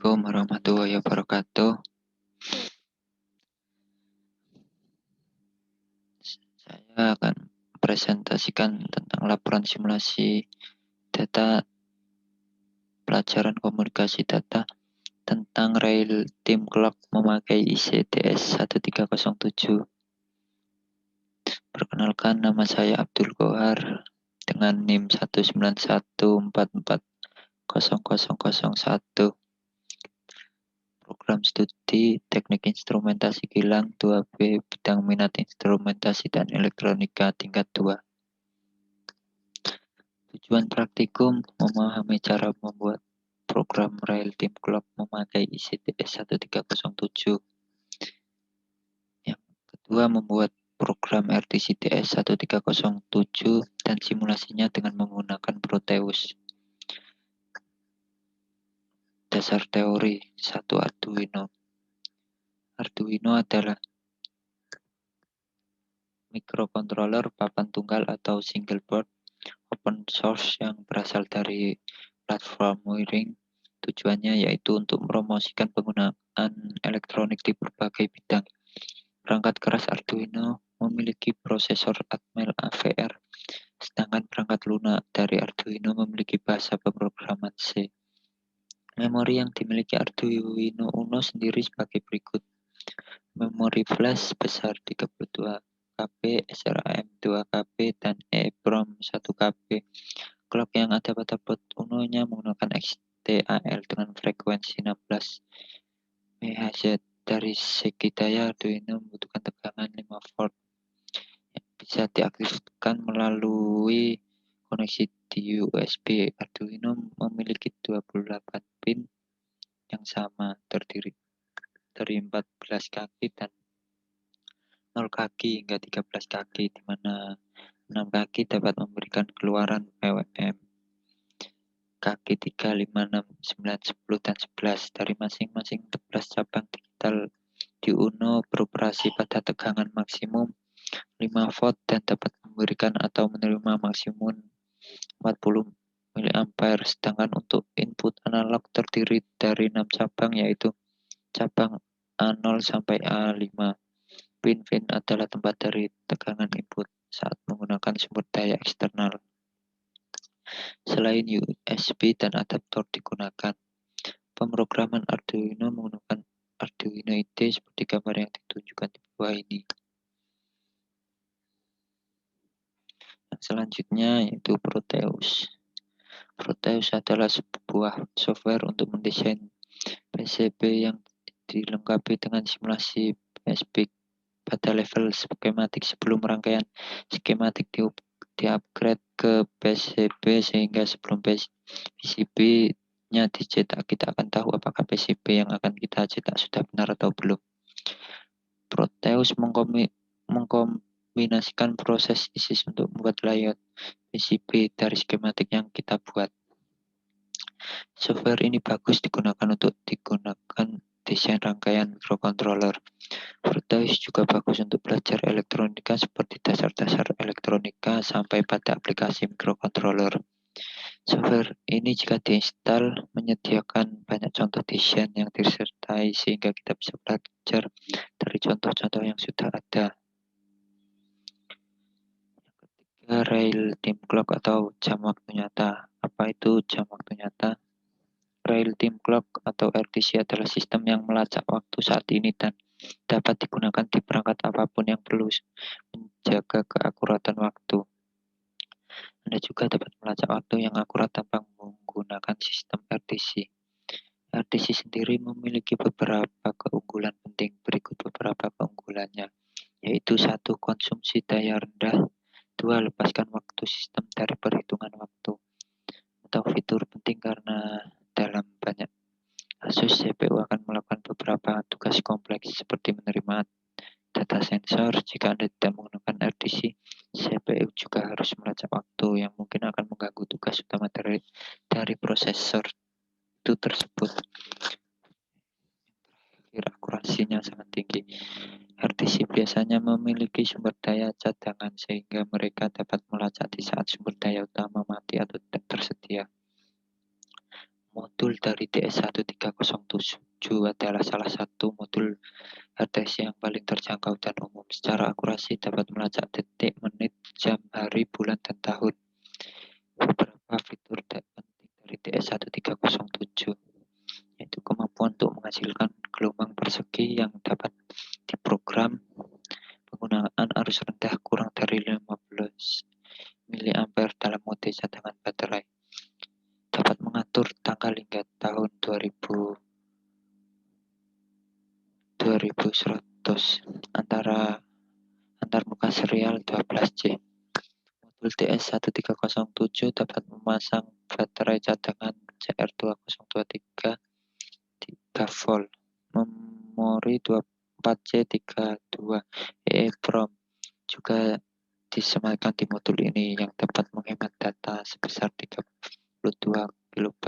Assalamualaikum warahmatullahi wabarakatuh. Saya akan presentasikan tentang laporan simulasi data pelajaran komunikasi data tentang Rail Team Clock memakai ICTS 1307. Perkenalkan, nama saya Abdul Kohar dengan NIM 19144000001. Program studi Teknik Instrumentasi Kilang 2B bidang minat instrumentasi dan elektronika tingkat 2. Tujuan praktikum memahami cara membuat program Rail Team Clock memakai ICTS 1307. Yang kedua, membuat program RTCTS 1307 dan simulasinya dengan menggunakan Proteus. Dasar teori 1 Arduino. Arduino adalah mikrokontroler papan tunggal atau single board open source yang berasal dari platform Wiring. Tujuannya yaitu untuk mempromosikan penggunaan elektronik di berbagai bidang. Perangkat keras Arduino memiliki prosesor Atmel AVR, sedangkan perangkat lunak dari Arduino memiliki bahasa pemrograman C. Memori yang dimiliki Arduino Uno sendiri sebagai berikut. Memori flash sebesar 32 KB, SRAM 2 KB, dan EEPROM 1 KB. Clock yang ada pada board Uno-nya menggunakan XTAL dengan frekuensi 16 MHz. Dari segi daya, Arduino membutuhkan tegangan 5 volt yang bisa diaktifkan melalui koneksi di USB. Arduino memiliki 28 pin yang sama, terdiri dari 14 kaki dan 0 kaki hingga 13 kaki, di mana 6 kaki dapat memberikan keluaran PWM. Kaki 3, 5, 6, 9, 10, dan 11 dari masing-masing 11 cabang digital di Uno beroperasi pada tegangan maksimum 5 volt dan dapat memberikan atau menerima maksimum 40 mA. Sedangkan untuk input analog terdiri dari 6 cabang, yaitu cabang A0 sampai A5. Pin-pin adalah tempat dari tegangan input saat menggunakan sumber daya eksternal. Selain USB dan adaptor digunakan, pemrograman Arduino menggunakan Arduino IDE seperti gambar yang ditunjukkan di bawah ini. Yang selanjutnya yaitu Proteus. Proteus adalah sebuah software untuk mendesain PCB yang dilengkapi dengan simulasi PSP pada level skematik sebelum rangkaian skematik di-upgrade ke PCB, sehingga sebelum PCB-nya dicetak kita akan tahu apakah PCB yang akan kita cetak sudah benar atau belum. Proteus mengkombinasikan proses ISIS untuk membuat layout PCB dari skematik yang kita buat. Software ini bagus digunakan untuk desain rangkaian microcontroller. Proteus juga bagus untuk belajar elektronika seperti dasar-dasar elektronika sampai pada aplikasi microcontroller. Software ini jika diinstal menyediakan banyak contoh desain yang disertai sehingga kita bisa belajar dari contoh-contoh yang sudah ada. Ketiga, Rail Team Clock atau jam waktu nyata. Apa itu jam waktu nyata? Rail Team Clock atau RTC adalah sistem yang melacak waktu saat ini dan dapat digunakan di perangkat apapun yang perlu menjaga keakuratan waktu. Anda juga dapat melacak waktu yang akurat tanpa menggunakan sistem RTC. RTC sendiri memiliki beberapa keunggulan penting. Berikut beberapa keunggulannya, yaitu 1. Konsumsi daya rendah. 2. Lepaskan waktu sistem dari perhitungan waktu atau fitur penting karena dalam banyak kasus CPU akan melakukan beberapa tugas kompleks seperti menerima data sensor. Jika Anda tidak menggunakan RTC, CPU juga harus melacak waktu yang mungkin akan mengganggu tugas utama dari prosesor itu tersebut. Akurasinya sangat tinggi. RTC biasanya memiliki sumber daya cadangan sehingga mereka dapat melacak di saat sumber daya utama mati atau tidak tersedia. Modul dari DS1307 adalah salah satu modul HTS yang paling terjangkau dan umum. Secara akurasi dapat melacak detik, menit, jam, hari, bulan, dan tahun. Beberapa fitur penting dari DS1307 yaitu kemampuan untuk menghasilkan gelombang persegi yang dapat diprogram, penggunaan arus rendah kurang dari 15 mA dalam mode cadangan baterai, dapat mengatur tanggal hingga tahun 2100 antarmuka serial 12C. Modul DS1307 dapat memasang baterai cadangan CR2023 3 volt, memori 24C32 EEPROM juga disematkan di modul ini yang dapat menghemat data sebesar 32 KB.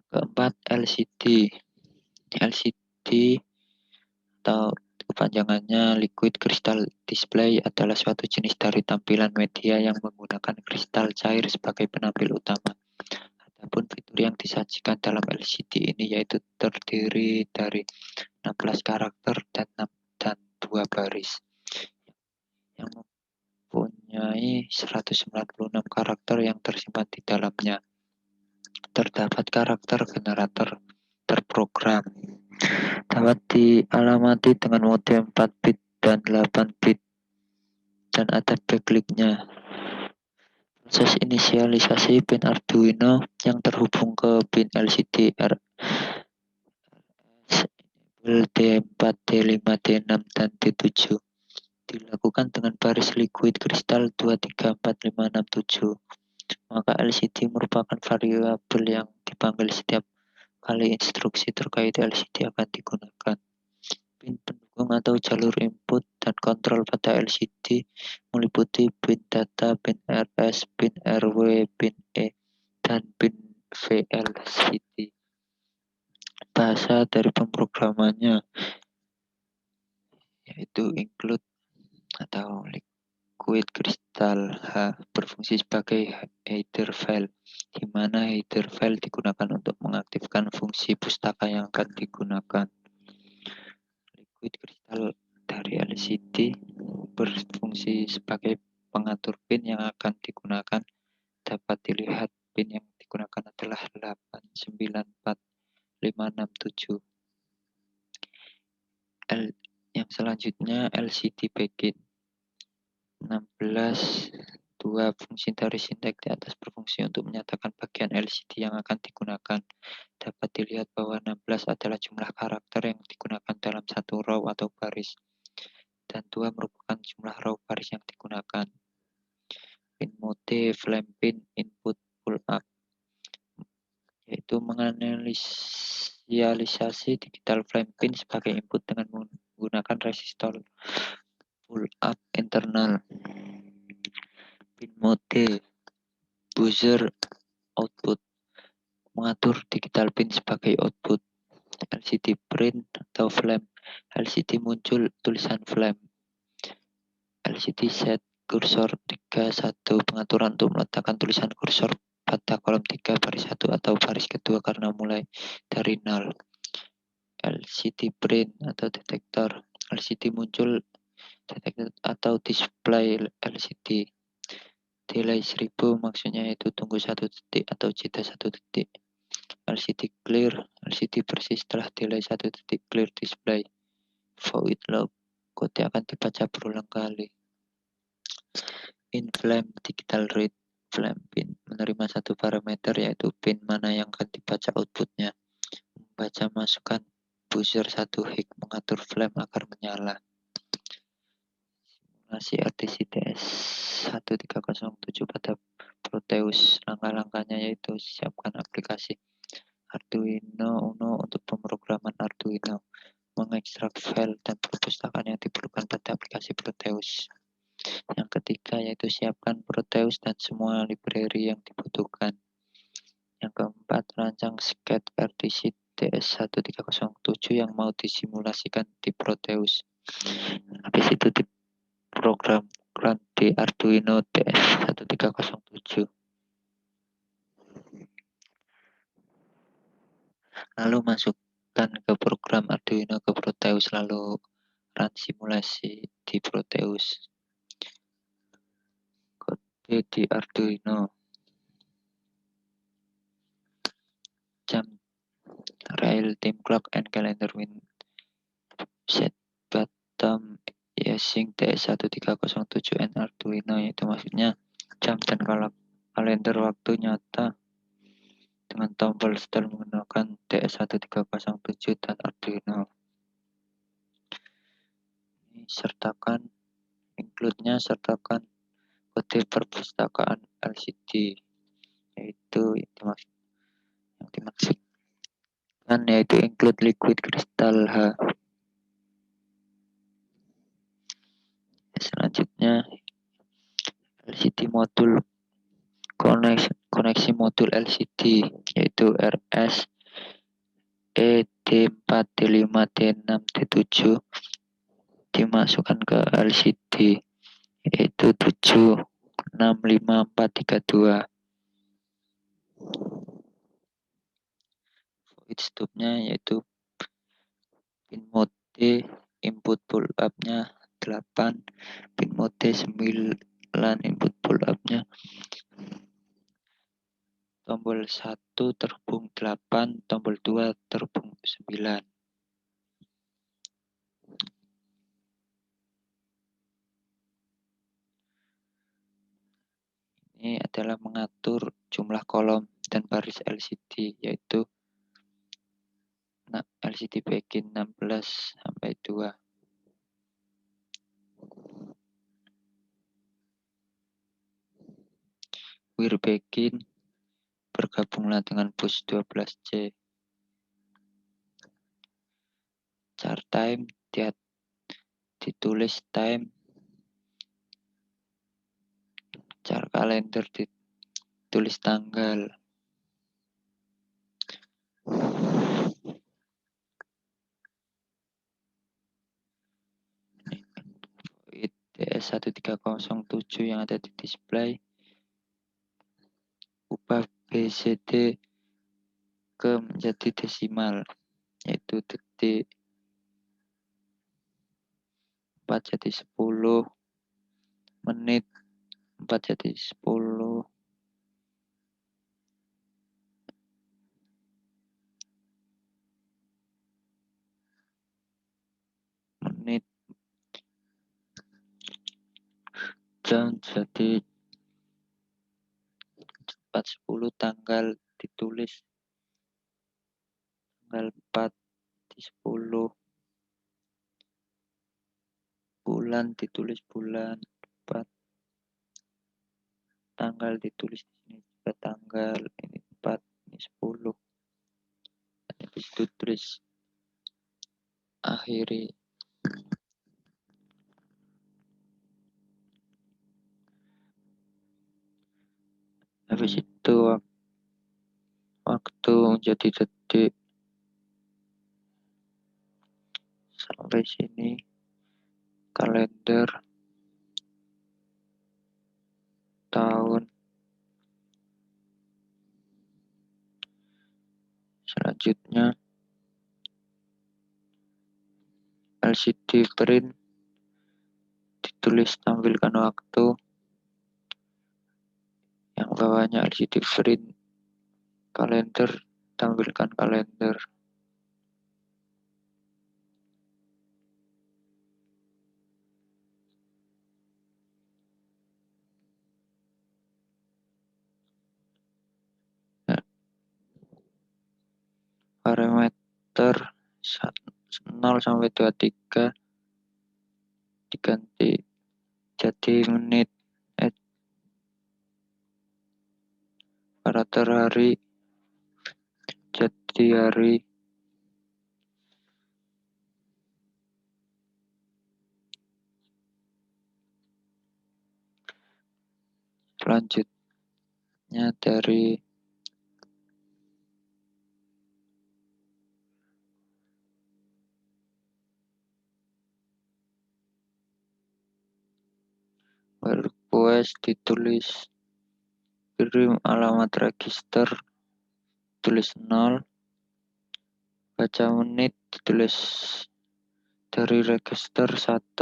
Keempat, LCD. LCD atau kepanjangannya Liquid Crystal Display adalah suatu jenis dari tampilan media yang menggunakan kristal cair sebagai penampil utama. Adapun fitur yang disajikan dalam LCD ini yaitu terdiri dari 16 karakter dan 2 baris yang mempunyai 196 karakter yang tersimpan di dalamnya. Terdapat karakter generator terprogram. Dapat dialamati dengan mode 4 bit dan 8 bit dan ada backlinknya. Proses inisialisasi pin Arduino yang terhubung ke pin LCD D4, D5, D6, dan D7 dilakukan dengan baris liquid kristal 234567. Maka LCD merupakan variabel yang dipanggil setiap kali instruksi terkait LCD akan digunakan. Pin pendukung atau jalur input dan kontrol pada LCD meliputi pin data, pin RS, pin RW, pin E, dan pin VLCD. Bahasa dari pemrogramannya yaitu include atau liquid crystal berfungsi sebagai header file, di mana header file digunakan untuk mengaktifkan fungsi pustaka yang akan digunakan. Liquid crystal dari LCD berfungsi sebagai pengatur pin yang akan digunakan. Dapat dilihat pin yang digunakan adalah 894567. Yang selanjutnya LCD backend 16. Dua fungsi dari sintek di atas berfungsi untuk menyatakan bagian LCD yang akan digunakan. Dapat dilihat bahwa 16 adalah jumlah karakter yang digunakan dalam satu row atau baris, dan 2 merupakan jumlah row baris yang digunakan. Pin mode flame pin input pull up yaitu menganalisasi digital flame pin sebagai input dengan menggunakan resistor pull up internal. Pin mode buzzer output mengatur digital pin sebagai output. LCD print atau flame. LCD muncul tulisan flame. LCD set kursor 31 pengaturan untuk meletakkan tulisan kursor pada kolom 3 baris 1 atau baris kedua karena mulai dari 0. LCD print atau detektor. LCD muncul detektor atau display LCD. Delay 1000 maksudnya itu tunggu 1 detik atau jeda 1 detik. LCD clear, LCD bersih setelah delay 1 detik clear display. Void log, kode akan dibaca berulang kali. In flame digital read, flame pin menerima satu parameter yaitu pin mana yang akan dibaca outputnya. Membaca masukan buzzer 1 hig mengatur flame agar menyala. Simulasi RTC DS1307 pada Proteus. Langkah-langkahnya yaitu siapkan aplikasi Arduino Uno untuk pemrograman Arduino, mengekstrak file dan perpustakaan yang diperlukan pada aplikasi Proteus. Yang ketiga yaitu siapkan Proteus dan semua library yang dibutuhkan. Yang keempat, rancang sketch RTC DS1307 yang mau disimulasikan di Proteus. Habis itu diprogramkan di Arduino DS1307. Lalu masukkan ke program Arduino ke Proteus, lalu run simulasi di Proteus. Kode di Arduino. Jam, rail, time clock, and calendar win set bottom using TS1307 and Arduino, yaitu maksudnya jam dan kalender waktu nyata dengan tombol start menggunakan TS1307 dan Arduino. Sertakan kode perpustakaan LCD, yaitu yang dimaksudkan yaitu include liquid crystal H. Selanjutnya LCD modul koneksi modul LCD, yaitu RS ED4D5D6D7 dimasukkan ke LCD, yaitu 765432. Void stubnya yaitu pin mode input pull up-nya 8, pin mode 9 input pull up-nya, tombol 1 terhubung 8, tombol 2 terhubung 9. Ini adalah mengatur jumlah kolom dan baris LCD, yaitu LCD begin 16 sampai 2. Wir begin bergabunglah dengan bus 12C. Chart time ditulis time, chart kalender ditulis tanggal. DS1307 yang ada di display, ubah BCD ke menjadi desimal, yaitu detik, 4 jadi 10, menit 4 jadi 10, menit, jam jadi 4:10, tanggal ditulis tanggal 4 di 10, bulan ditulis bulan 4, tanggal ditulis di sini juga tanggal, ini 4, ini 10. Habis itu tulis akhiri. Habis itu waktu menjadi detik sampai sini, kalender, tahun. Selanjutnya LCD print ditulis tampilkan waktu, yang bawahnya LCD print kalender tampilkan kalender. Nah, parameter 0 sampai 23 diganti jadi menit, parameter hari jadi hari. Selanjutnya dari request ditulis kirim alamat register, tulis 0, Baca menit ditulis dari register 1,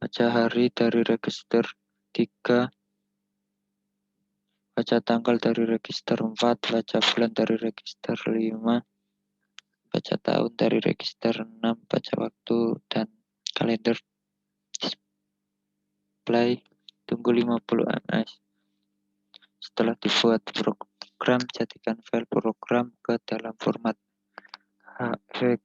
baca hari dari register 3, baca tanggal dari register 4, baca bulan dari register 5, baca tahun dari register 6, baca waktu dan kalender display, tunggu 50 ms. Setelah dibuat program, jadikan file program ke dalam format HEC.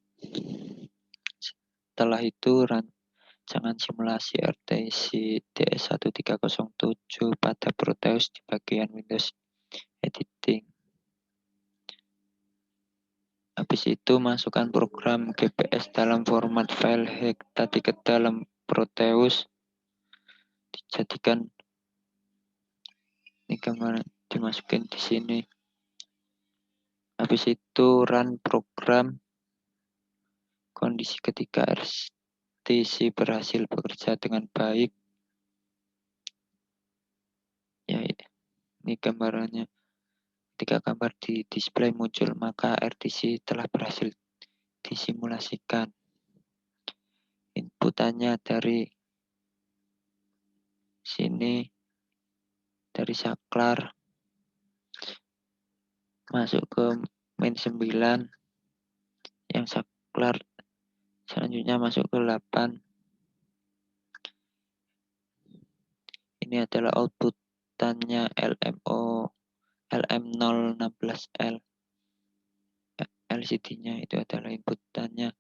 Setelah itu, rancangan simulasi RTC DS1307 pada Proteus di bagian Windows Editing. Habis itu, masukkan program GPS dalam format file HEC tadi ke dalam Proteus. Dijadikan, ini gambar dimasukin di sini. Habis itu, run program. Kondisi ketika RTC berhasil bekerja dengan baik. Ya, ini gambarannya. Ketika gambar di display muncul, maka RTC telah berhasil disimulasikan. Inputannya dari sini, dari saklar, masuk ke main 9, yang saklar selanjutnya masuk ke 8. Ini adalah outputannya LM016L. LCD-nya itu adalah inputannya.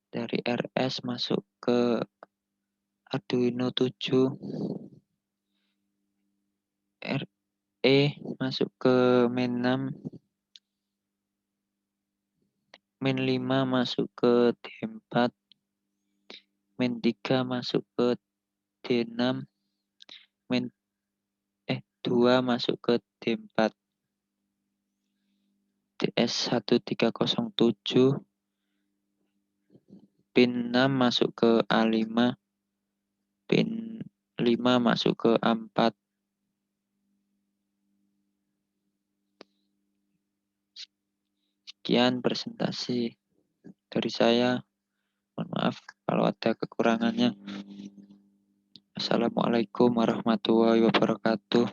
Dari RS masuk ke Arduino 7, RE masuk ke main 6, main 5 masuk ke D4, main 3 masuk ke D6, main 2 masuk ke D4. DS1307 pin 6 masuk ke A5, pin 5 masuk ke A4. Sekian presentasi dari saya. Mohon maaf kalau ada kekurangannya. Assalamualaikum warahmatullahi wabarakatuh.